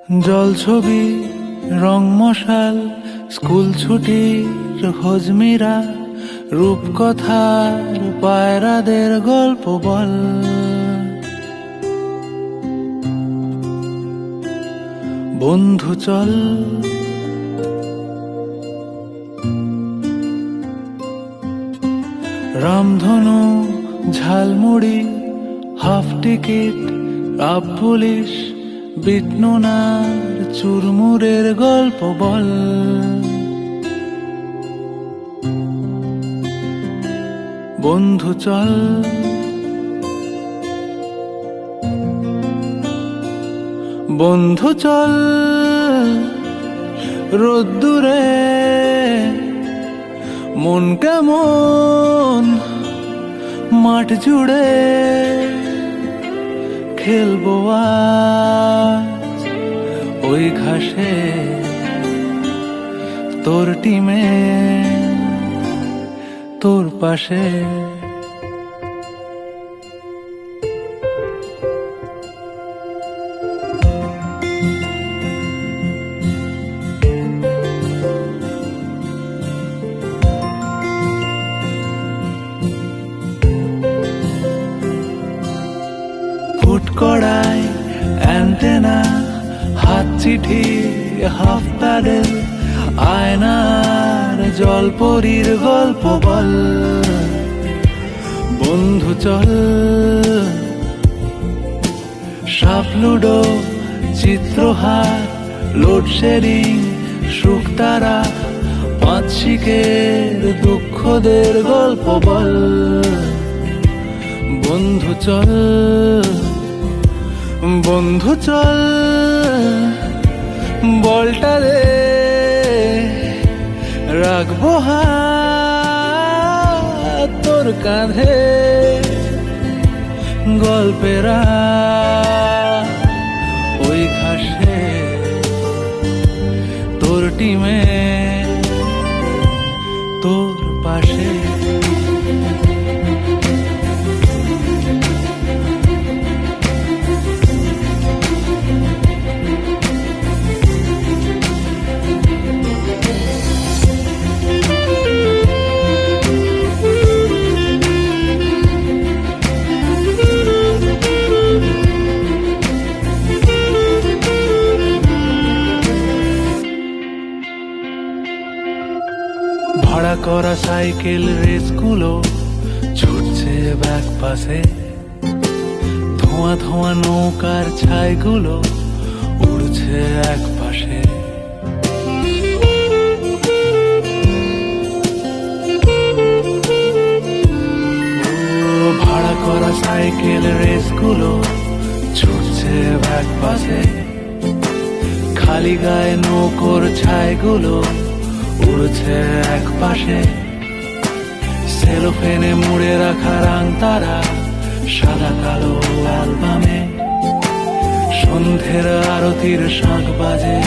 জল ছবি রং মশাল স্কুল ছুটির হজমিরা রূপকথার পায়রাদের গল্প বল। বন্ধু চল রামধনু ঝালমুড়ি হাফ টিকিট আপ পুলিশ বিটনুনার চুরমুরের গল্প বল। বন্ধু চল বন্ধু চল রোদ্দুরে মন কেমন মাঠ জুড়ে খেলবো আজ ওই ঘাসে তোর টিমে তোর পাশে। কড়াই অ্যান্টেনা হাত চিঠি হাফ প্যাডেল আয়নার জলপরীর গল্প বল। বন্ধু চল সাপ লুডো চিত্রহার লোডশেডিং শুকতারা পাঁচ শিকের দুঃখদের গল্প বল। বন্ধু চল বন্ধু চল বলটা রে রাখবো হাত তোর কাঁধে গল্পেরা ওই ঘাসে তোর টিমে তোর পাশে। ভাড়া করা সাইকেল রেসগুলো ছুটছে ব্যাক পাশে, ধোঁয়া ধোঁয়া নৌকার ছাইগুলো উড়ছে এক পাশে। ভাড়া করা সাইকেল রেসগুলো ছুটছে ব্যাক পাশে, খালি গায়ে নৌকোর ছাইগুলো উড়ছে এক পাশে। সেলোফেনে মুড়ে রাখা রাং তারা সাদা কালো অ্যালবামে সন্ধ্যের আরতির শাঁখ বাজে।